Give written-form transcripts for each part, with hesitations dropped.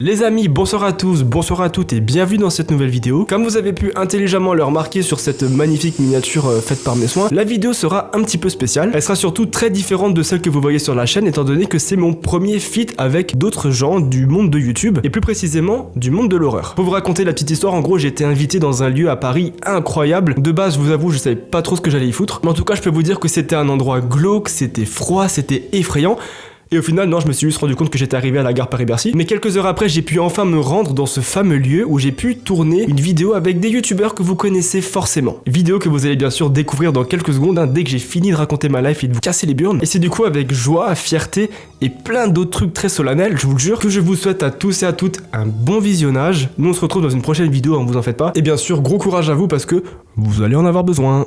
Les amis, bonsoir à tous, bonsoir à toutes et bienvenue dans cette nouvelle vidéo. Comme vous avez pu intelligemment le remarquer sur cette magnifique miniature faite par mes soins, la vidéo sera un petit peu spéciale. Elle sera surtout très différente de celle que vous voyez sur la chaîne étant donné que c'est mon premier feat avec d'autres gens du monde de YouTube et plus précisément du monde de l'horreur. Pour vous raconter la petite histoire, en gros j'ai été invité dans un lieu à Paris incroyable. De base, je vous avoue, je savais pas trop ce que j'allais y foutre. Mais en tout cas, je peux vous dire que c'était un endroit glauque, c'était froid, c'était effrayant. Et au final, non, je me suis juste rendu compte que j'étais arrivé à la gare Paris-Bercy. Mais quelques heures après, j'ai pu enfin me rendre dans ce fameux lieu où j'ai pu tourner une vidéo avec des youtubeurs que vous connaissez forcément. Vidéo que vous allez bien sûr découvrir dans quelques secondes, dès que j'ai fini de raconter ma life et de vous casser les burnes. Et c'est du coup avec joie, fierté et plein d'autres trucs très solennels, je vous le jure, que je vous souhaite à tous et à toutes un bon visionnage. Nous on se retrouve dans une prochaine vidéo, vous en faites pas. Et bien sûr, gros courage à vous parce que vous allez en avoir besoin.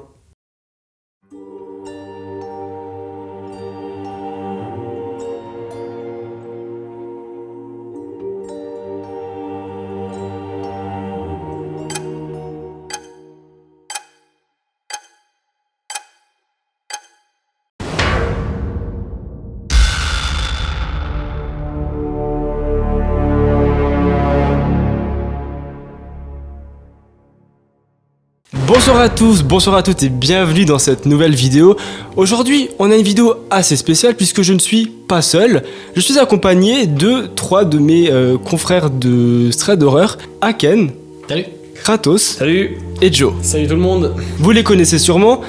Bonsoir à tous, bonsoir à toutes et bienvenue dans cette nouvelle vidéo. Aujourd'hui, on a une vidéo assez spéciale puisque je ne suis pas seul. Je suis accompagné de trois de mes confrères de Stray d'horreur, Aken, Salut. Kratos, Salut. et Joe. Salut tout le monde. Vous les connaissez sûrement,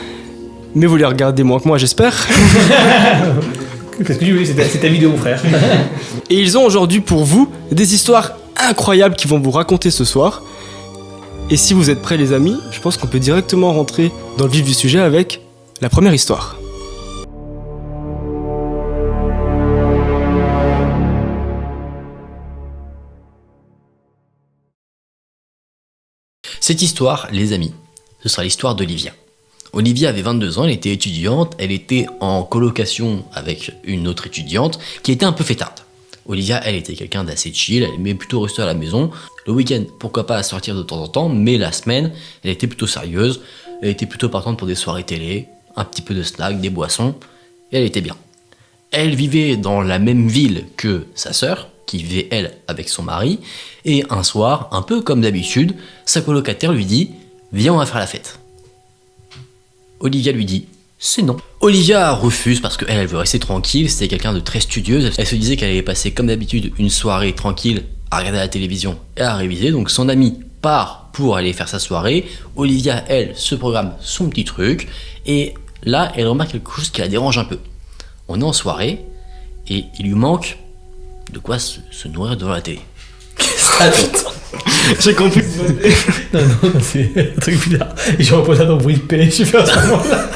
mais vous les regardez moins que moi j'espère. Qu'est-ce que tu veux, c'est ta vidéo mon frère. Et ils ont aujourd'hui pour vous des histoires incroyables qu'ils vont vous raconter ce soir. Et si vous êtes prêts les amis, je pense qu'on peut directement rentrer dans le vif du sujet avec la première histoire. Cette histoire, les amis, ce sera l'histoire d'Olivia. Olivia avait 22 ans, elle était étudiante, elle était en colocation avec une autre étudiante qui était un peu fêtarde. Olivia, elle était quelqu'un d'assez chill, elle aimait plutôt rester à la maison. Le week-end, pourquoi pas sortir de temps en temps, mais la semaine, elle était plutôt sérieuse, elle était plutôt partante pour des soirées télé, un petit peu de snack, des boissons, et elle était bien. Elle vivait dans la même ville que sa sœur, qui vivait elle avec son mari, et un soir, un peu comme d'habitude, sa colocataire lui dit « Viens, on va faire la fête ». Olivia lui dit « C'est non ». Olivia refuse parce qu'elle elle veut rester tranquille, c'était quelqu'un de très studieuse, elle se disait qu'elle allait passer comme d'habitude une soirée tranquille à regarder la télévision et à réviser, donc son ami part pour aller faire sa soirée, Olivia elle se programme son petit truc, et là elle remarque quelque chose qui la dérange un peu. On est en soirée, et il lui manque de quoi se nourrir devant la télé. Attends. J'ai compris. Non, c'est un truc bizarre. Et je repose ça dans le bruit de paix, je suis fait à ce moment-là.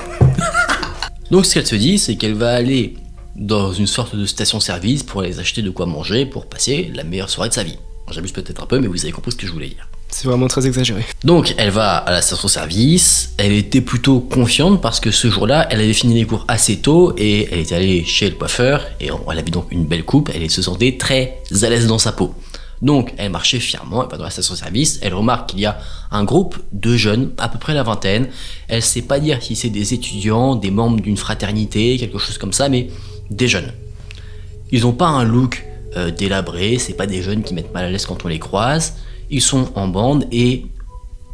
Donc ce qu'elle se dit, c'est qu'elle va aller dans une sorte de station-service pour aller acheter de quoi manger pour passer la meilleure soirée de sa vie. J'abuse peut-être un peu, mais vous avez compris ce que je voulais dire. C'est vraiment très exagéré. Donc elle va à la station-service, elle était plutôt confiante parce que ce jour-là, elle avait fini les cours assez tôt et elle était allée chez le coiffeur et elle avait donc une belle coupe, elle se sentait très à l'aise dans sa peau. Donc elle marchait fièrement, elle va dans la station-service, elle remarque qu'il y a un groupe de jeunes, à peu près la vingtaine, elle sait pas dire si c'est des étudiants, des membres d'une fraternité, quelque chose comme ça, mais des jeunes. Ils ont pas un look délabré, c'est pas des jeunes qui mettent mal à l'aise quand on les croise, ils sont en bande et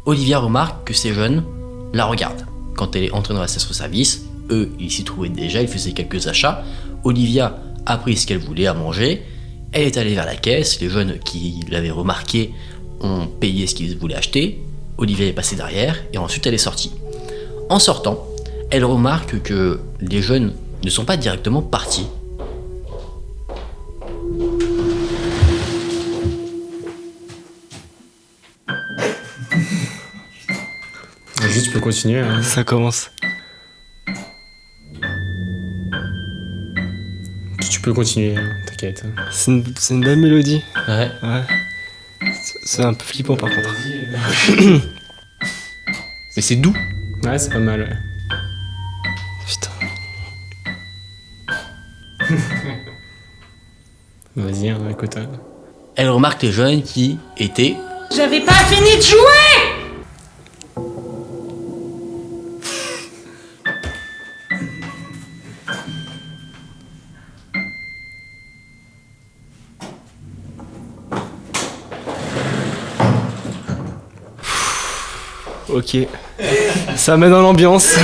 Olivia remarque que ces jeunes la regardent. Quand elle est entrée dans la station-service, eux ils s'y trouvaient déjà, ils faisaient quelques achats, Olivia a pris ce qu'elle voulait à manger. Elle est allée vers la caisse, les jeunes qui l'avaient remarqué ont payé ce qu'ils voulaient acheter, Olivia est passée derrière et ensuite elle est sortie. En sortant, elle remarque que les jeunes ne sont pas directement partis. Juste, tu peux continuer. Hein. Ça commence. Tu peux continuer, hein, t'inquiète. C'est une belle mélodie. Ouais. Ouais. C'est un peu flippant par contre. Mais c'est doux. Ouais, c'est pas mal, ouais. Putain. Vas-y, hein, écoute. Hein. Elle remarque les jeunes qui étaient... J'avais pas fini de jouer! Ok. Ça met dans l'ambiance.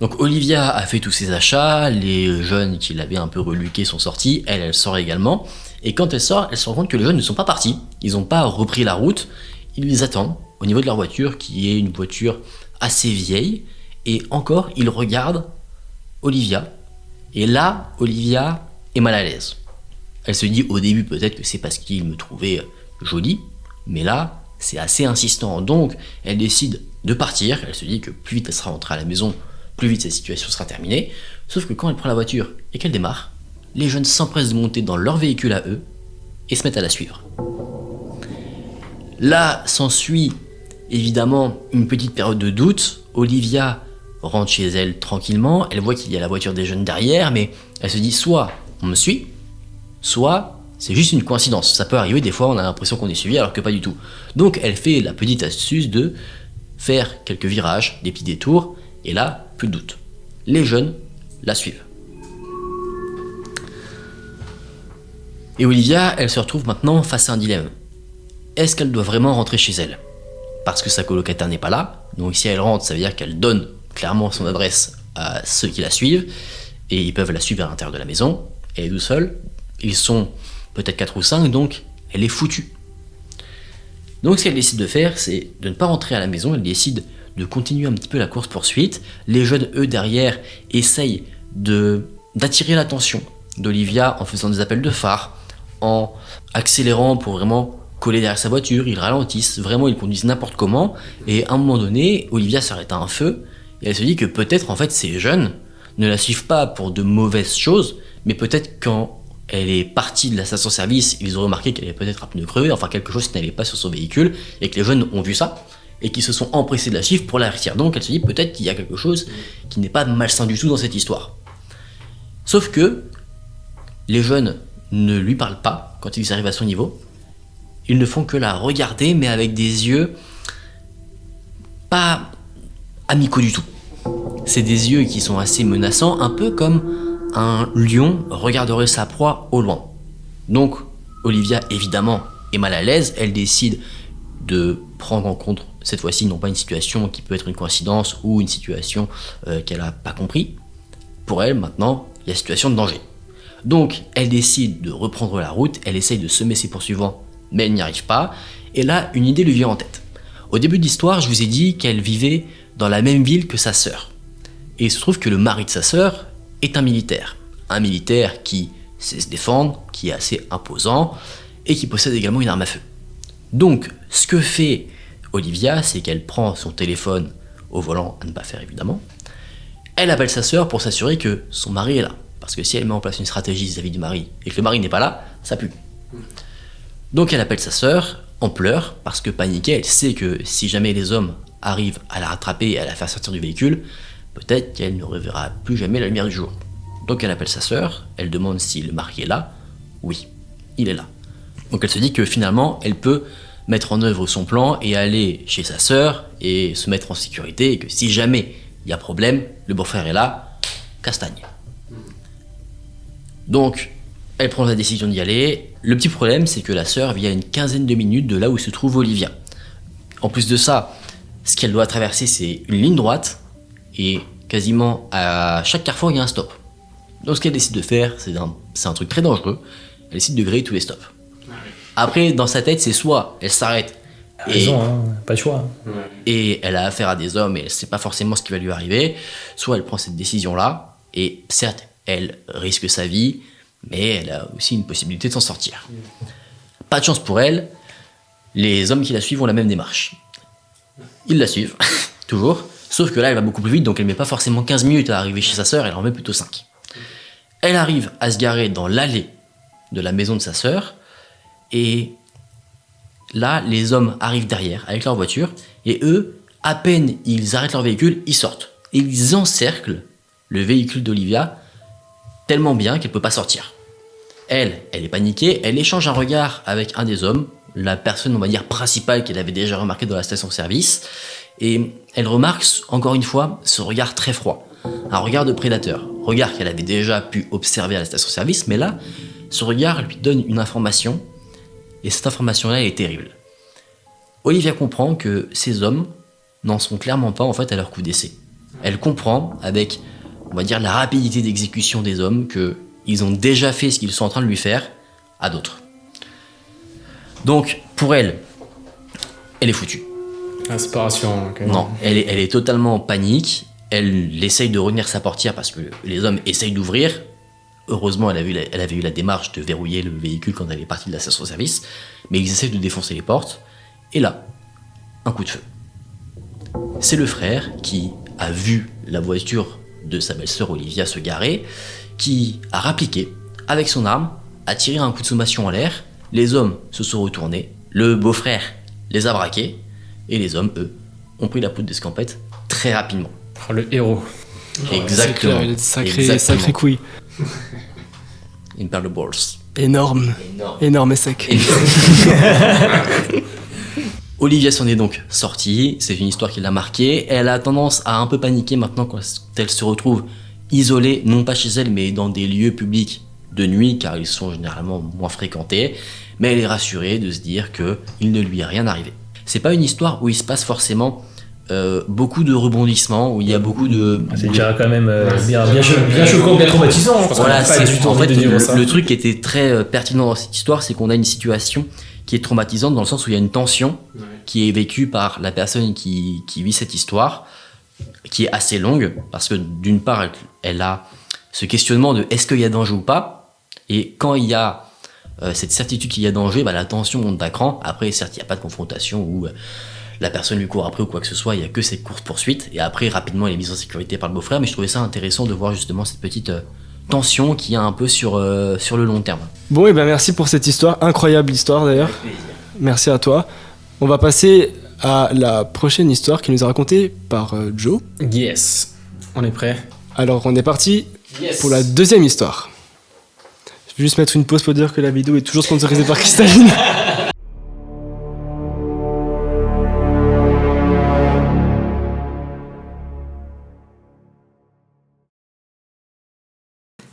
Donc Olivia a fait tous ses achats, les jeunes qui l'avaient un peu reluqué sont sortis, elle sort également. Et quand elle sort, elle se rend compte que les jeunes ne sont pas partis, ils n'ont pas repris la route, ils les attendent au niveau de leur voiture, qui est une voiture assez vieille. Et encore, ils regardent Olivia. Et là, Olivia est mal à l'aise. Elle se dit au début peut-être que c'est parce qu'ils me trouvaient jolie, mais là, c'est assez insistant. Donc, elle décide de partir. Elle se dit que plus vite elle sera rentrée à la maison, plus vite cette situation sera terminée. Sauf que quand elle prend la voiture et qu'elle démarre, les jeunes s'empressent de monter dans leur véhicule à eux et se mettent à la suivre. Là, s'ensuit évidemment une petite période de doute. Olivia rentre chez elle tranquillement. Elle voit qu'il y a la voiture des jeunes derrière, mais elle se dit soit on me suit, soit c'est juste une coïncidence. Ça peut arriver, des fois on a l'impression qu'on est suivi alors que pas du tout. Donc elle fait la petite astuce de faire quelques virages, des petits détours, et là, plus de doute. Les jeunes la suivent. Et Olivia, elle se retrouve maintenant face à un dilemme. Est-ce qu'elle doit vraiment rentrer chez elle? Parce que sa colocataire n'est pas là, donc si elle rentre, ça veut dire qu'elle donne clairement son adresse à ceux qui la suivent, et ils peuvent la suivre à l'intérieur de la maison. Elle est toute seule, ils sont peut-être 4 ou 5, donc elle est foutue. Donc ce qu'elle décide de faire, c'est de ne pas rentrer à la maison, elle décide de continuer un petit peu la course-poursuite. Les jeunes, eux, derrière, essayent d'attirer l'attention d'Olivia en faisant des appels de phare, en accélérant pour vraiment coller derrière sa voiture, ils ralentissent, vraiment ils conduisent n'importe comment, et à un moment donné, Olivia s'arrête à un feu, et elle se dit que peut-être en fait ces jeunes ne la suivent pas pour de mauvaises choses, mais peut-être quand elle est partie de la station-service, ils ont remarqué qu'elle avait peut-être un pneu crevé, enfin quelque chose qui n'allait pas sur son véhicule, et que les jeunes ont vu ça, et qui se sont empressés de la suivre pour la retirer. Donc elle se dit peut-être qu'il y a quelque chose qui n'est pas malsain du tout dans cette histoire. Sauf que les jeunes ne lui parlent pas quand ils arrivent à son niveau, ils ne font que la regarder, mais avec des yeux pas amicaux du tout. C'est des yeux qui sont assez menaçants, un peu comme un lion regarderait sa proie au loin. Donc, Olivia, évidemment, est mal à l'aise. Elle décide de prendre en compte, cette fois-ci, non pas une situation qui peut être une coïncidence ou une situation qu'elle n'a pas compris. Pour elle, maintenant, il y a situation de danger. Donc, elle décide de reprendre la route. Elle essaye de semer ses poursuivants, mais elle n'y arrive pas. Et là, une idée lui vient en tête. Au début de l'histoire, je vous ai dit qu'elle vivait dans la même ville que sa sœur. Et il se trouve que le mari de sa sœur est un militaire. Un militaire qui sait se défendre, qui est assez imposant, et qui possède également une arme à feu. Donc, ce que fait Olivia, c'est qu'elle prend son téléphone au volant, à ne pas faire évidemment. Elle appelle sa sœur pour s'assurer que son mari est là. Parce que si elle met en place une stratégie vis-à-vis du mari, et que le mari n'est pas là, ça pue. Donc elle appelle sa sœur, en pleurs, parce que paniquée, elle sait que si jamais les hommes arrivent à la rattraper et à la faire sortir du véhicule, peut-être qu'elle ne reverra plus jamais la lumière du jour. Donc elle appelle sa sœur, elle demande si le mari est là. Oui, il est là. Donc elle se dit que finalement, elle peut mettre en œuvre son plan et aller chez sa sœur et se mettre en sécurité, et que si jamais il y a problème, le beau-frère est là, castagne. Donc, elle prend la décision d'y aller. Le petit problème, c'est que la sœur vit à une quinzaine de minutes de là où se trouve Olivia. En plus de ça, ce qu'elle doit traverser, c'est une ligne droite, et quasiment à chaque carrefour, il y a un stop. Donc ce qu'elle décide de faire, c'est un truc très dangereux, elle décide de griller tous les stops. Après, dans sa tête, c'est soit elle s'arrête, Raison, hein, pas de choix. et elle a affaire à des hommes et elle sait pas forcément ce qui va lui arriver, soit elle prend cette décision-là, et certes, elle risque sa vie, mais elle a aussi une possibilité de s'en sortir. Pas de chance pour elle, les hommes qui la suivent ont la même démarche. Ils la suivent, toujours, sauf que là, elle va beaucoup plus vite, donc elle met pas forcément 15 minutes à arriver chez sa sœur, elle en met plutôt 5. Elle arrive à se garer dans l'allée de la maison de sa sœur, et là, les hommes arrivent derrière avec leur voiture, et eux, à peine ils arrêtent leur véhicule, ils sortent. Et ils encerclent le véhicule d'Olivia tellement bien qu'elle ne peut pas sortir. Elle est paniquée, elle échange un regard avec un des hommes, la personne, on va dire, principale qu'elle avait déjà remarqué dans la station-service, et elle remarque, encore une fois, ce regard très froid. Un regard de prédateur, regard qu'elle avait déjà pu observer à la station-service, mais là, ce regard lui donne une information, et cette information-là est terrible. Olivia comprend que ces hommes n'en sont clairement pas en fait à leur coup d'essai. Elle comprend avec, on va dire, la rapidité d'exécution des hommes qu'ils ont déjà fait ce qu'ils sont en train de lui faire à d'autres. Donc pour elle est foutue. Inspiration. Okay. Non, elle est totalement en panique. Elle essaye de retenir sa portière parce que les hommes essayent d'ouvrir. Heureusement, elle avait eu la démarche de verrouiller le véhicule quand elle est partie de la station-service. Mais ils essayent de défoncer les portes. Et là, un coup de feu. C'est le frère qui a vu la voiture de sa belle-sœur Olivia se garer, qui a rappliqué avec son arme, a tiré un coup de sommation en l'air. Les hommes se sont retournés. Le beau-frère les a braqués. Et les hommes, eux, ont pris la poudre d'escampette très rapidement. Oh, le héros. Exactement. Clair, il a sacré couille. Une paire de balls. Énorme. Énorme et sec. Olivia s'en est donc sortie, c'est une histoire qui l'a marquée. Elle a tendance à un peu paniquer maintenant quand elle se retrouve isolée, non pas chez elle, mais dans des lieux publics de nuit, car ils sont généralement moins fréquentés. Mais elle est rassurée de se dire qu'il ne lui est rien arrivé. C'est pas une histoire où il se passe forcément beaucoup de rebondissements, où il y a beaucoup de... C'est déjà quand même bien choquant, bien traumatisant. Voilà, en fait, le truc qui était très pertinent dans cette histoire, c'est qu'on a une situation qui est traumatisante dans le sens où il y a une tension qui est vécue par la personne qui vit cette histoire, qui est assez longue, parce que d'une part, elle a ce questionnement de est-ce qu'il y a danger ou pas, et quand il y a cette certitude qu'il y a danger, la tension monte d'un cran. Après, certes, il n'y a pas de confrontation où la personne lui court après ou quoi que ce soit, il n'y a que cette course-poursuite, et après, rapidement, elle est mise en sécurité par le beau-frère, mais je trouvais ça intéressant de voir justement cette petite tension qu'il y a un peu sur le long terme. Bon, et ben merci pour cette histoire, incroyable histoire d'ailleurs. Merci à toi. On va passer à la prochaine histoire qui nous est racontée par Joe. Yes, on est prêt. Alors, on est parti pour la deuxième histoire. Je vais juste mettre une pause pour dire que la vidéo est toujours sponsorisée par Cristalline.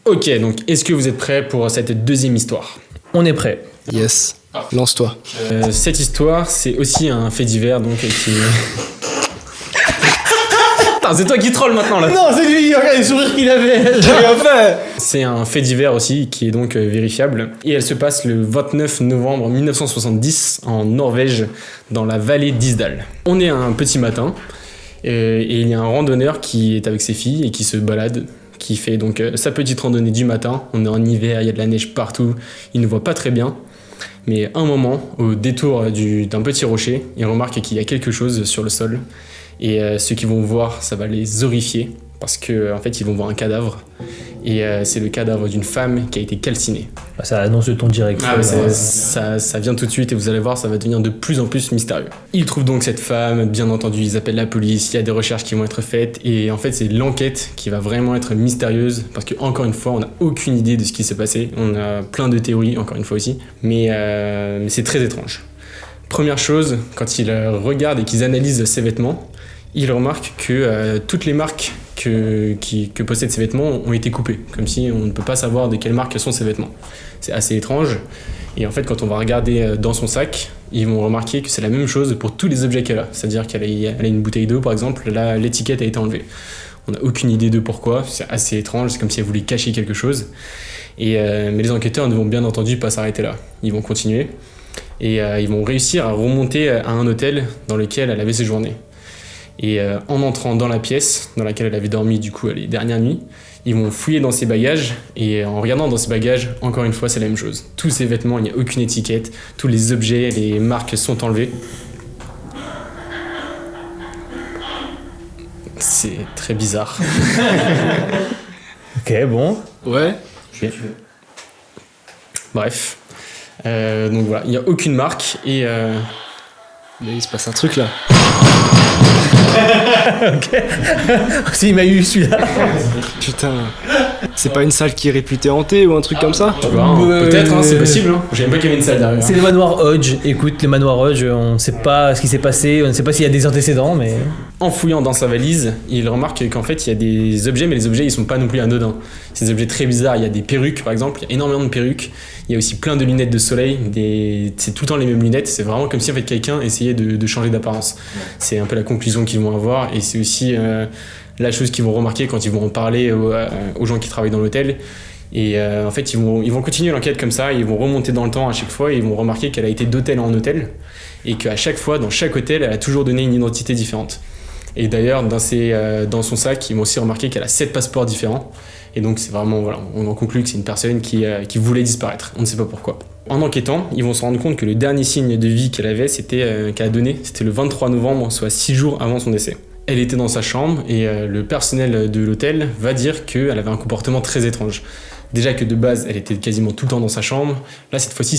Ok, donc est-ce que vous êtes prêts pour cette deuxième histoire? On est prêt. Yes, lance-toi. Cette histoire, c'est aussi un fait divers, donc qui... Putain, c'est toi qui troll maintenant là. Non, c'est lui, regarde les sourires qu'il avait. J'ai rien fait. C'est un fait divers aussi, qui est donc vérifiable. Et elle se passe le 29 novembre 1970 en Norvège, dans la vallée d'Isdal. On est un petit matin, et il y a un randonneur qui est avec ses filles et qui se balade, qui fait donc sa petite randonnée du matin. On est en hiver, il y a de la neige partout, il ne voit pas très bien. Mais un moment, au détour d'un petit rocher, il remarque qu'il y a quelque chose sur le sol. Et ceux qui vont voir, ça va les horrifier, parce qu'en fait, ils vont voir un cadavre. Et c'est le cadavre d'une femme qui a été calcinée. Ça annonce le ton direct. Ah, ça vient tout de suite, et vous allez voir, ça va devenir de plus en plus mystérieux. Ils trouvent donc cette femme, bien entendu, ils appellent la police, il y a des recherches qui vont être faites, et en fait, c'est l'enquête qui va vraiment être mystérieuse, parce que encore une fois, on n'a aucune idée de ce qui s'est passé. On a plein de théories, encore une fois aussi, mais c'est très étrange. Première chose, quand ils regardent et qu'ils analysent ces vêtements, ils remarquent que toutes les marques que possèdent ces vêtements ont été coupées, comme si on ne peut pas savoir de quelle marque sont ces vêtements. C'est assez étrange, et en fait quand on va regarder dans son sac, ils vont remarquer que c'est la même chose pour tous les objets qu'elle a, c'est-à-dire qu'elle a une bouteille d'eau par exemple, là l'étiquette a été enlevée. On n'a aucune idée de pourquoi, c'est assez étrange, c'est comme si elle voulait cacher quelque chose, mais les enquêteurs ne vont bien entendu pas s'arrêter là, ils vont continuer, et ils vont réussir à remonter à un hôtel dans lequel elle avait séjourné. Et en entrant dans la pièce dans laquelle elle avait dormi du coup les dernières nuits, ils vont fouiller dans ses bagages, et en regardant dans ses bagages, encore une fois c'est la même chose. Tous ces vêtements, il n'y a aucune étiquette, tous les objets, les marques sont enlevés. C'est très bizarre. Ok, bon. Ouais. Ok. Bref. Donc voilà, il n'y a aucune marque, et... Mais il se passe un truc là. Ok. Si, il m'a eu celui-là. Putain. C'est pas une salle qui est réputée hantée ou un truc comme ça? tu vois, peut-être, c'est possible. Je savais pas qu'il y avait une salle derrière. C'est le manoir Hodge. Écoute, le manoir Hodge, on ne sait pas ce qui s'est passé, on ne sait pas s'il y a des antécédents, mais... En fouillant dans sa valise, il remarque qu'en fait il y a des objets, mais les objets ils sont pas non plus anodins. C'est des objets très bizarres. Il y a des perruques par exemple, il y a énormément de perruques. Il y a aussi plein de lunettes de soleil. C'est tout le temps les mêmes lunettes. C'est vraiment comme si en fait quelqu'un essayait de changer d'apparence. C'est un peu la conclusion qu'ils vont avoir, et c'est aussi la chose qu'ils vont remarquer quand ils vont en parler aux gens qui travaillent dans l'hôtel. Et en fait ils vont continuer l'enquête comme ça. Ils vont remonter dans le temps à chaque fois, et ils vont remarquer qu'elle a été d'hôtel en hôtel, et qu'à chaque fois dans chaque hôtel elle a toujours donné une identité différente. Et d'ailleurs, dans son sac, ils vont aussi remarquer qu'elle a 7 passeports différents. Et donc, c'est vraiment, voilà, on en conclut que c'est une personne qui voulait disparaître. On ne sait pas pourquoi. En enquêtant, ils vont se rendre compte que le dernier signe de vie qu'elle avait, qu'elle a donné, c'était le 23 novembre, soit 6 jours avant son décès. Elle était dans sa chambre, et le personnel de l'hôtel va dire qu'elle avait un comportement très étrange. Déjà que de base, elle était quasiment tout le temps dans sa chambre. Là, cette fois-ci,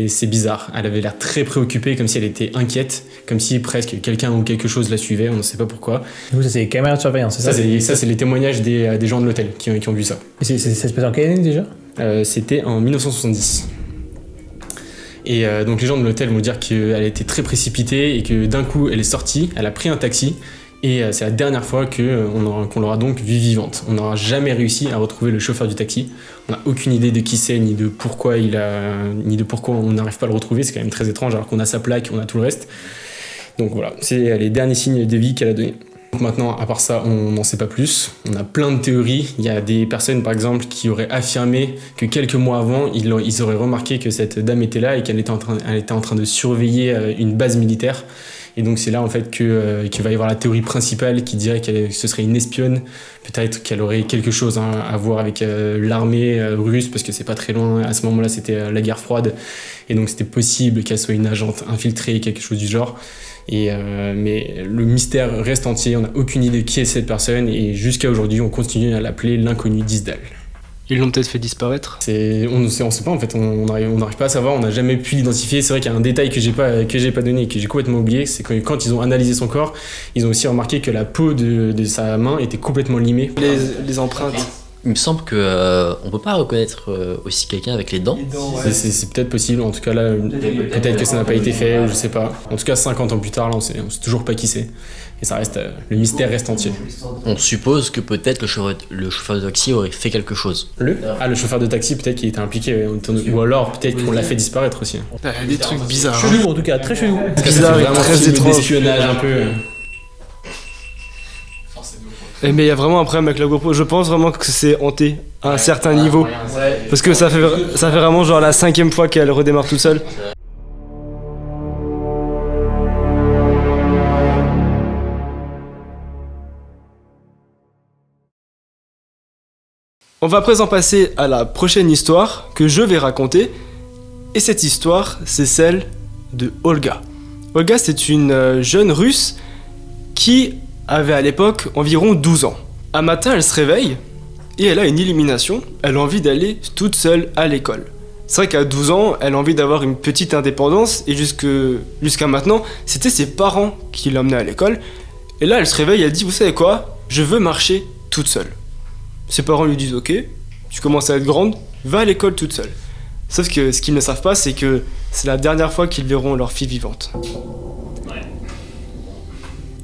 c'est bizarre. Elle avait l'air très préoccupée, comme si elle était inquiète, comme si presque quelqu'un ou quelque chose la suivait, on ne sait pas pourquoi. Du coup, ça, c'est les caméras de surveillance, c'est ça? Ça, c'est les témoignages des gens de l'hôtel qui ont vu ça. Et ça se passe en quelle année déjà? C'était en 1970. Et donc les gens de l'hôtel vont dire qu'elle était très précipitée et que d'un coup, elle est sortie, elle a pris un taxi. Et c'est la dernière fois qu'on l'aura donc vue vivante. On n'aura jamais réussi à retrouver le chauffeur du taxi. On n'a aucune idée de qui c'est, ni de pourquoi on n'arrive pas à le retrouver. C'est quand même très étrange, alors qu'on a sa plaque, on a tout le reste. Donc voilà, c'est les derniers signes de vie qu'elle a donnés. Donc maintenant, à part ça, on n'en sait pas plus. On a plein de théories. Il y a des personnes, par exemple, qui auraient affirmé que quelques mois avant, ils auraient remarqué que cette dame était là et qu'elle était en train de surveiller une base militaire. Et donc c'est là en fait qu'il va y avoir la théorie principale qui dirait que ce serait une espionne, peut-être qu'elle aurait quelque chose à voir avec l'armée russe, parce que c'est pas très loin, à ce moment-là c'était la guerre froide, et donc c'était possible qu'elle soit une agente infiltrée, quelque chose du genre. Mais le mystère reste entier, on n'a aucune idée qui est cette personne, et jusqu'à aujourd'hui on continue à l'appeler l'inconnu d'Isdal. Ils l'ont peut-être fait disparaître. On ne sait pas en fait, on n'arrive pas à savoir, on n'a jamais pu l'identifier. C'est vrai qu'il y a un détail que j'ai pas donné et que j'ai complètement oublié, c'est que quand ils ont analysé son corps, ils ont aussi remarqué que la peau de sa main était complètement limée. Les empreintes. Il me semble que on peut pas reconnaître aussi quelqu'un avec les dents. C'est peut-être possible, en tout cas là, peut-être que ça n'a pas été fait, je sais pas. En tout cas 50 ans plus tard, là, on sait toujours pas qui c'est. Et ça reste, le mystère reste entier. On suppose que peut-être le chauffeur de taxi aurait fait quelque chose. Le chauffeur de taxi, peut-être qu'il était impliqué, ou alors peut-être qu'on l'a fait disparaître aussi. Des trucs bizarres. Chelou en tout cas, très chelou. Bizarre et très étrange. D'espionnage un peu. Mais il y a vraiment un problème avec la GoPro. Je pense vraiment que c'est hanté à un certain niveau. Parce que ça fait vraiment genre la 5e fois qu'elle redémarre toute seule. On va à présent passer à la prochaine histoire que je vais raconter. Et cette histoire, c'est celle de Olga. Olga, c'est une jeune russe qui avait à l'époque environ 12 ans. Un matin, elle se réveille et elle a une illumination. Elle a envie d'aller toute seule à l'école. C'est vrai qu'à 12 ans, elle a envie d'avoir une petite indépendance et jusqu'à maintenant, c'était ses parents qui l'emmenaient à l'école. Et là, elle se réveille et elle dit, vous savez quoi ? Je veux marcher toute seule. Ses parents lui disent, ok, tu commences à être grande, va à l'école toute seule. Sauf que ce qu'ils ne savent pas, c'est que c'est la dernière fois qu'ils verront leur fille vivante.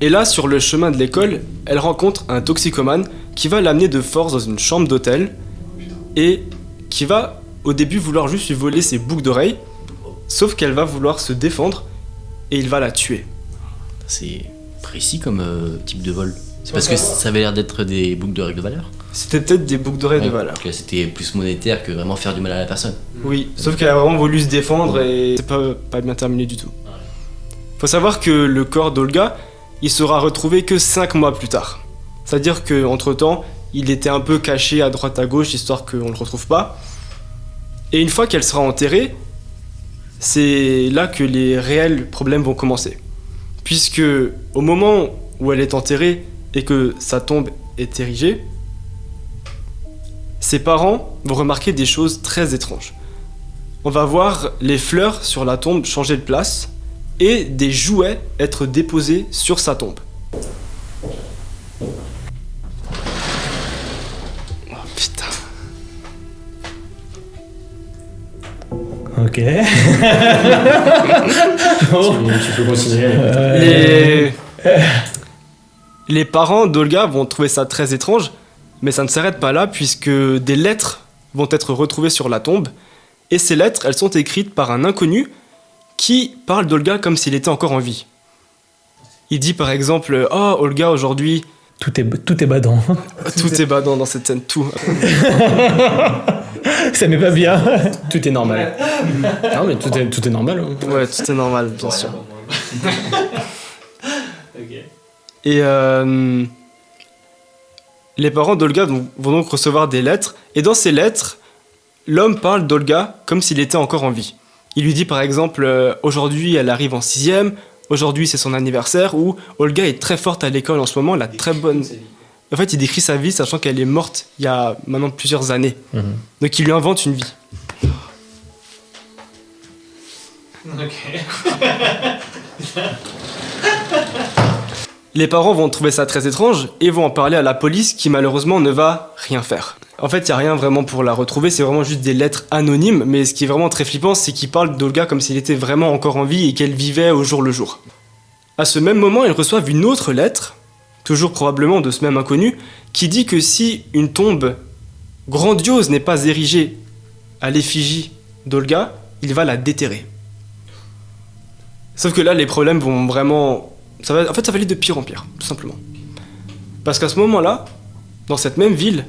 Et là, sur le chemin de l'école, elle rencontre un toxicomane qui va l'amener de force dans une chambre d'hôtel et qui va au début vouloir juste lui voler ses boucles d'oreilles, sauf qu'elle va vouloir se défendre et il va la tuer. C'est précis comme type de vol. C'est parce que ça avait l'air d'être des boucles d'oreilles de valeur. C'était peut-être des boucles d'oreilles de valeur. Donc là, c'était plus monétaire que vraiment faire du mal à la personne. Oui, sauf qu'elle a vraiment voulu se défendre et c'est pas bien terminé du tout. Faut savoir que le corps d'Olga, il sera retrouvé que 5 mois plus tard. C'est-à-dire qu'entre temps, il était un peu caché à droite à gauche, histoire qu'on ne le retrouve pas. Et une fois qu'elle sera enterrée, c'est là que les réels problèmes vont commencer. Puisque au moment où elle est enterrée et que sa tombe est érigée, ses parents vont remarquer des choses très étranges. On va voir les fleurs sur la tombe changer de place et des jouets être déposés sur sa tombe. Oh putain. Ok. Tu peux continuer. Les parents d'Olga vont trouver ça très étrange, mais ça ne s'arrête pas là puisque des lettres vont être retrouvées sur la tombe. Et ces lettres, elles sont écrites par un inconnu qui parle d'Olga comme s'il était encore en vie. Il dit par exemple « Oh, Olga, aujourd'hui... » Tout est badant. Tout est badant dans cette scène, tout. Ça m'est pas bien. Tout est normal. Non, mais tout est normal. Hein. Ouais, tout est normal, bien sûr. Et les parents d'Olga vont donc recevoir des lettres. Et dans ces lettres, l'homme parle d'Olga comme s'il était encore en vie. Il lui dit par exemple « Aujourd'hui, elle arrive en 6e. Aujourd'hui, c'est son anniversaire. » Ou « Olga est très forte à l'école en ce moment. Elle a très bonne... » En fait, il décrit sa vie sachant qu'elle est morte il y a maintenant plusieurs années. Donc il lui invente une vie. Les parents vont trouver ça très étrange et vont en parler à la police qui malheureusement ne va rien faire. En fait, il n'y a rien vraiment pour la retrouver, c'est vraiment juste des lettres anonymes, mais ce qui est vraiment très flippant, c'est qu'il parle d'Olga comme s'il était vraiment encore en vie et qu'elle vivait au jour le jour. À ce même moment, ils reçoivent une autre lettre, toujours probablement de ce même inconnu, qui dit que si une tombe grandiose n'est pas érigée à l'effigie d'Olga, il va la déterrer. Sauf que là, les problèmes vont vraiment... ça va aller de pire en pire, tout simplement. Parce qu'à ce moment-là, dans cette même ville,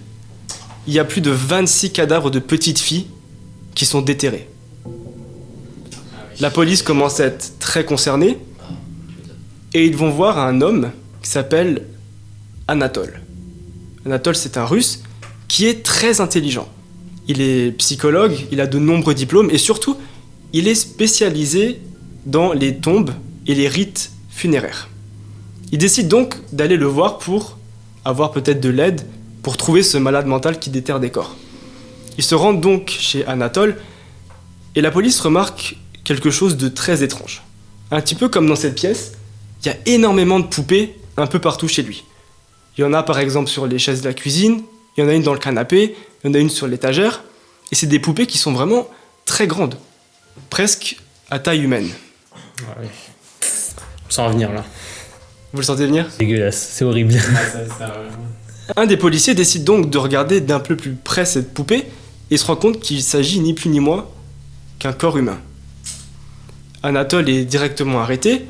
il y a plus de 26 cadavres de petites filles qui sont déterrés. La police commence à être très concernée, et ils vont voir un homme qui s'appelle Anatole. Anatole, c'est un Russe qui est très intelligent. Il est psychologue, il a de nombreux diplômes, et surtout, il est spécialisé dans les tombes et les rites funéraires. Il décide donc d'aller le voir pour avoir peut-être de l'aide pour trouver ce malade mental qui déterre des corps. Ils se rendent donc chez Anatole et la police remarque quelque chose de très étrange. Un petit peu comme dans cette pièce, il y a énormément de poupées un peu partout chez lui. Il y en a par exemple sur les chaises de la cuisine, il y en a une dans le canapé, il y en a une sur l'étagère, et c'est des poupées qui sont vraiment très grandes, presque à taille humaine. Ouais. Sans revenir là. Vous le sentez venir ? C'est dégueulasse, c'est horrible. Un des policiers décide donc de regarder d'un peu plus près cette poupée et se rend compte qu'il s'agit ni plus ni moins qu'un corps humain. Anatole est directement arrêté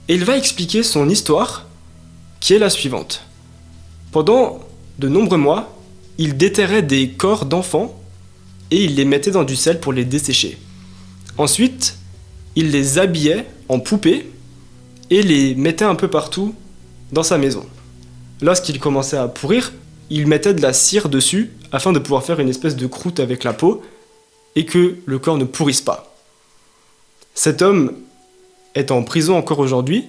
et il va expliquer son histoire qui est la suivante. Pendant de nombreux mois, il déterrait des corps d'enfants et il les mettait dans du sel pour les dessécher. Ensuite, il les habillait en poupées et les mettait un peu partout dans sa maison. Lorsqu'il commençait à pourrir, il mettait de la cire dessus afin de pouvoir faire une espèce de croûte avec la peau et que le corps ne pourrisse pas. Cet homme est en prison encore aujourd'hui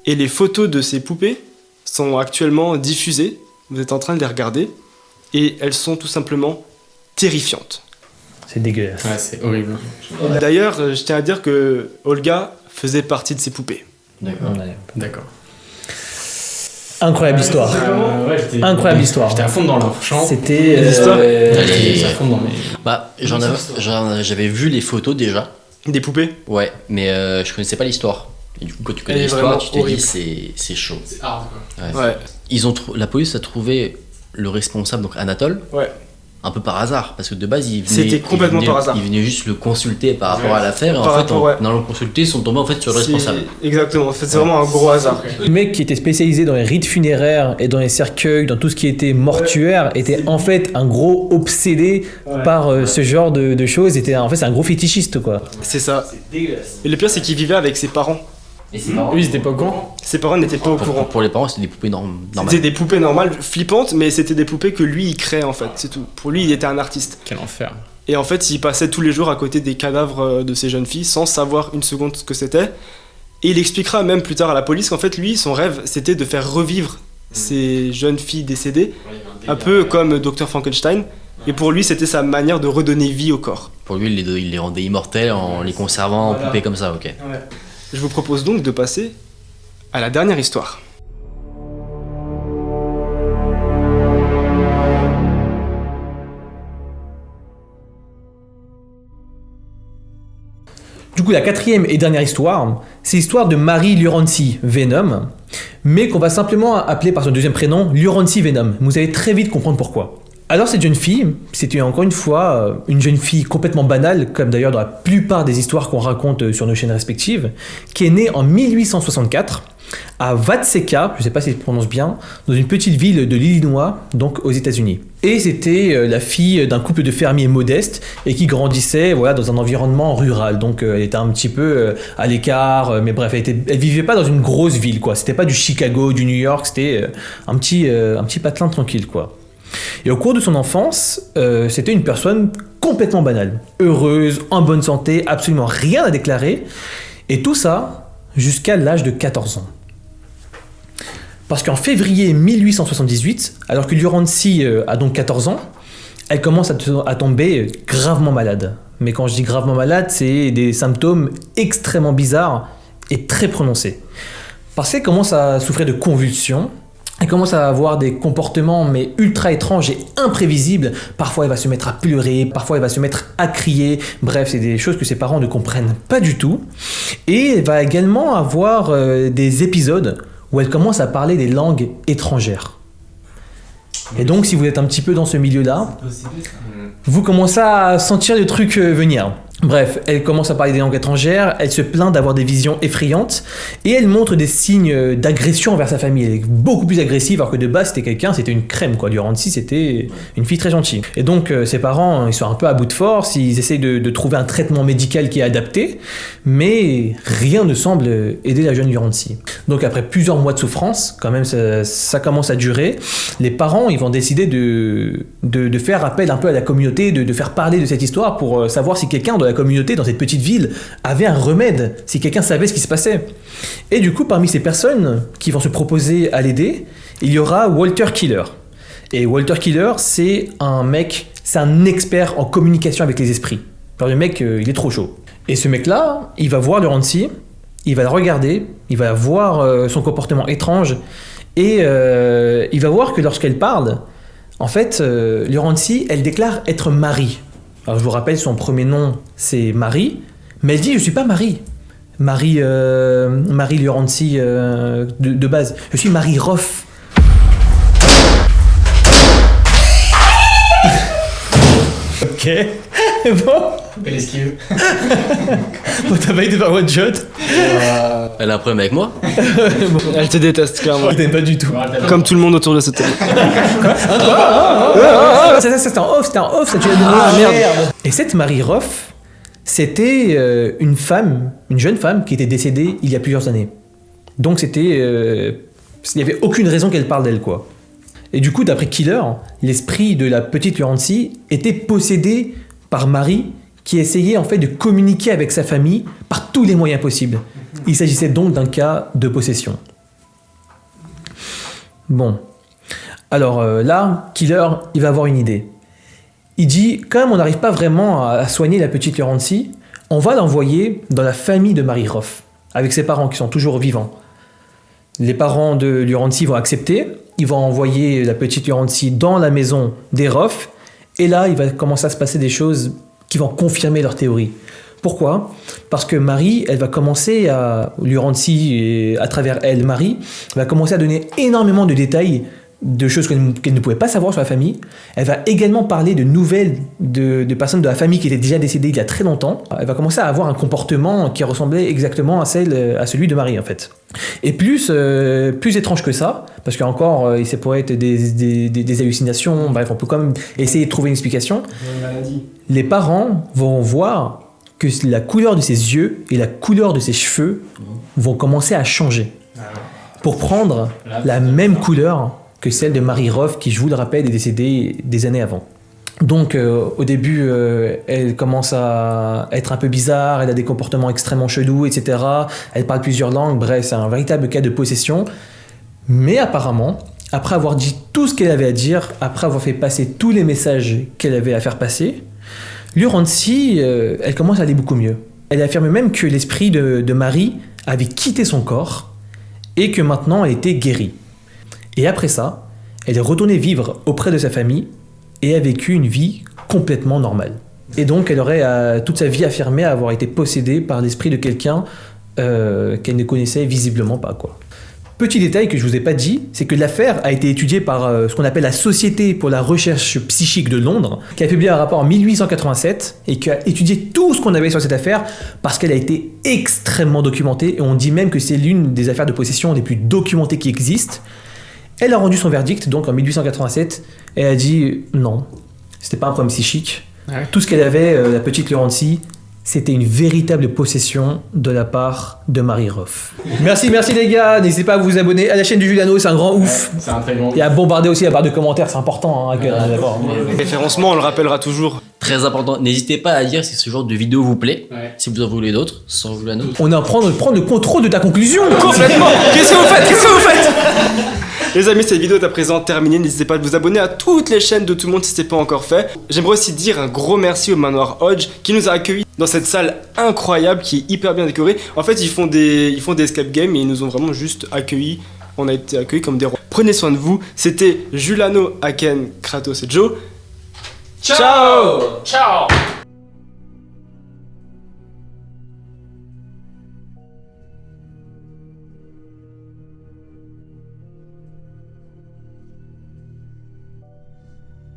et les photos de ces poupées sont actuellement diffusées. Vous êtes en train de les regarder et elles sont tout simplement terrifiantes. C'est dégueulasse. Ouais, c'est horrible. D'ailleurs, je tiens à dire que Olga faisait partie de ces poupées. D'accord. Ouais. D'accord. Incroyable histoire. J'étais Incroyable histoire. à fond dans l'info. C'était... J'étais à fond dans mes... Bah, j'avais vu les photos déjà. Des poupées ? Ouais, mais je connaissais pas l'histoire. Et du coup, quand tu connais Elle est l'histoire, vraiment tu te horrible. dis c'est chaud. C'est hard quoi. Ouais. La police a trouvé le responsable, donc Anatole, Ouais. un peu par hasard, parce que de base, C'était complètement par hasard. Il venait juste le consulter par rapport à l'affaire, et Par en fait, rapport, ouais. en allant le consulter, ils sont tombés en fait sur le responsable. Exactement, en fait, c'est vraiment un gros hasard. Le mec qui était spécialisé dans les rites funéraires et dans les cercueils, dans tout ce qui était mortuaire, était en fait un gros obsédé par ce genre de choses. En fait, c'est un gros fétichiste, quoi. C'est ça. Et le pire, c'est qu'il vivait avec ses parents. Et ses parents Lui, ils étaient pas au courant. Ses parents n'étaient pas au courant. pour les parents, c'était des poupées normales. C'était des poupées normales, flippantes, mais c'était des poupées que lui, il créait en fait, c'est tout. Pour lui, il était un artiste. Quel enfer. Et en fait, il passait tous les jours à côté des cadavres de ces jeunes filles sans savoir une seconde ce que c'était. Et il expliquera même plus tard à la police qu'en fait, lui, son rêve, c'était de faire revivre ces jeunes filles décédées, un peu comme Dr Frankenstein. Et pour lui, c'était sa manière de redonner vie au corps. Pour lui, il les rendait immortels en les conservant en poupées comme ça, ok. Je vous propose donc de passer à la dernière histoire. Du coup, la quatrième et dernière histoire, c'est l'histoire de Marie Lurancy Venom, mais qu'on va simplement appeler par son deuxième prénom Lurancy Venom. Vous allez très vite comprendre pourquoi. Alors cette jeune fille, c'était encore une fois une jeune fille complètement banale, comme d'ailleurs dans la plupart des histoires qu'on raconte sur nos chaînes respectives, qui est née en 1864 à Watseka, je ne sais pas si je prononce bien, dans une petite ville de l'Illinois, donc aux États-Unis. Et c'était la fille d'un couple de fermiers modestes et qui grandissait dans un environnement rural. Donc elle était un petit peu à l'écart, mais bref, elle vivait pas dans une grosse ville, quoi. C'était pas du Chicago, du New York, c'était un petit patelin tranquille, quoi. Et au cours de son enfance, c'était une personne complètement banale, heureuse, en bonne santé, absolument rien à déclarer, et tout ça jusqu'à l'âge de 14 ans. Parce qu'en février 1878, alors que Lurancy a donc 14 ans, elle commence à tomber gravement malade. Mais quand je dis gravement malade, c'est des symptômes extrêmement bizarres et très prononcés. Parce qu'elle commence à souffrir de convulsions, elle commence à avoir des comportements mais ultra étranges et imprévisibles. Parfois elle va se mettre à pleurer, parfois elle va se mettre à crier. Bref, c'est des choses que ses parents ne comprennent pas du tout. Et elle va également avoir des épisodes où elle commence à parler des langues étrangères. Et donc si vous êtes un petit peu dans ce milieu-là, vous commencez à sentir le truc venir. Bref, elle commence à parler des langues étrangères, elle se plaint d'avoir des visions effrayantes et elle montre des signes d'agression envers sa famille. Elle est beaucoup plus agressive alors que de base c'était une crème, quoi. Lurancy, c'était une fille très gentille. Et donc ses parents, ils sont un peu à bout de force, ils essayent de trouver un traitement médical qui est adapté, mais rien ne semble aider la jeune Lurancy. Donc après plusieurs mois de souffrance, quand même ça commence à durer, les parents ils vont décider de faire appel un peu à la communauté, de faire parler de cette histoire pour savoir si quelqu'un de la communauté dans cette petite ville avait un remède, si quelqu'un savait ce qui se passait. Et du coup, parmi ces personnes qui vont se proposer à l'aider, il y aura Walter Killer. Et Walter Killer, c'est un expert en communication avec les esprits. Alors le mec, il est trop chaud. Et ce mec-là, il va voir Lurancy, il va la regarder, il va voir son comportement étrange, et il va voir que lorsqu'elle parle, en fait, Lurancy, elle déclare être Marie. Alors je vous rappelle, son premier nom, c'est Marie, mais elle dit « je suis pas Marie ». Marie Lurancy de base. Je suis Marie Roff. Ok. Bon. Belle esquive. Bon, t'as pas été faire one shot. Elle a un problème avec moi? Elle te déteste, clairement. Je t'aime pas du tout. Comme tout le monde autour de cette table. C'était en off, ça tu l'as donné. Ah, merde. Et cette Marie Roff, c'était une jeune femme qui était décédée il y a plusieurs années. Donc il n'y avait aucune raison qu'elle parle d'elle, quoi. Et du coup, d'après Killer, l'esprit de la petite Lurancy était possédé par Marie, qui essayait en fait de communiquer avec sa famille par tous les moyens possibles. Il s'agissait donc d'un cas de possession. Bon. Alors là, Killer, il va avoir une idée. Il dit, comme on n'arrive pas vraiment à soigner la petite Lurancy, on va l'envoyer dans la famille de Marie Roff, avec ses parents qui sont toujours vivants. Les parents de Lurancy vont accepter, ils vont envoyer la petite Lurancy dans la maison des Roff, et là, il va commencer à se passer des choses qui vont confirmer leur théorie. Pourquoi ? Parce que Marie, elle va commencer Lurancy, et à travers elle, Marie, va commencer à donner énormément de détails de choses qu'elle ne pouvait pas savoir sur la famille. Elle va également parler de nouvelles de personnes de la famille qui étaient déjà décédées il y a très longtemps. Elle va commencer à avoir un comportement qui ressemblait exactement à celui de Marie, en fait. Et plus étrange que ça, parce qu'encore, ça pourrait être des hallucinations, bref, on peut quand même essayer de trouver une explication. Les parents vont voir que la couleur de ses yeux et la couleur de ses cheveux vont commencer à changer pour prendre la même couleur que celle de Marie Roff, qui, je vous le rappelle, est décédée des années avant. Donc au début, elle commence à être un peu bizarre, elle a des comportements extrêmement chelous, etc. Elle parle plusieurs langues, bref, c'est un véritable cas de possession. Mais apparemment, après avoir dit tout ce qu'elle avait à dire, après avoir fait passer tous les messages qu'elle avait à faire passer, Lurancy, elle commence à aller beaucoup mieux. Elle affirme même que l'esprit de Marie avait quitté son corps et que maintenant elle était guérie. Et après ça, elle est retournée vivre auprès de sa famille et a vécu une vie complètement normale. Et donc, elle aurait toute sa vie affirmé avoir été possédée par l'esprit de quelqu'un qu'elle ne connaissait visiblement pas, quoi. Petit détail que je vous ai pas dit, c'est que l'affaire a été étudiée par ce qu'on appelle la Société pour la recherche psychique de Londres, qui a publié un rapport en 1887 et qui a étudié tout ce qu'on avait sur cette affaire parce qu'elle a été extrêmement documentée et on dit même que c'est l'une des affaires de possession les plus documentées qui existent. Elle a rendu son verdict donc en 1887 et a dit non, c'était pas un problème psychique. Ouais. Tout ce qu'elle avait, la petite Laurentie, c'était une véritable possession de la part de Marie Roff. Merci les gars. N'hésitez pas à vous abonner à la chaîne du Juliano, c'est un grand ouf. C'est un très bon. Et à bombarder aussi la barre de commentaires, c'est important. Hein, d'accord. Référencement, on le rappellera toujours. Très important, n'hésitez pas à dire si ce genre de vidéo vous plaît, Ouais. si vous en voulez d'autres, sans Juliano. On est en train de prendre le contrôle de ta conclusion. Complètement. Qu'est-ce que vous faites Les amis, cette vidéo est à présent terminée. N'hésitez pas à vous abonner à toutes les chaînes de tout le monde si ce n'est pas encore fait. J'aimerais aussi dire un gros merci au Manoir Hodge qui nous a accueillis dans cette salle incroyable qui est hyper bien décorée. En fait, ils font des escape games et ils nous ont vraiment juste accueillis. On a été accueillis comme des rois. Prenez soin de vous. C'était Juliano, Aken, Kratos et Joe. Ciao. Ciao.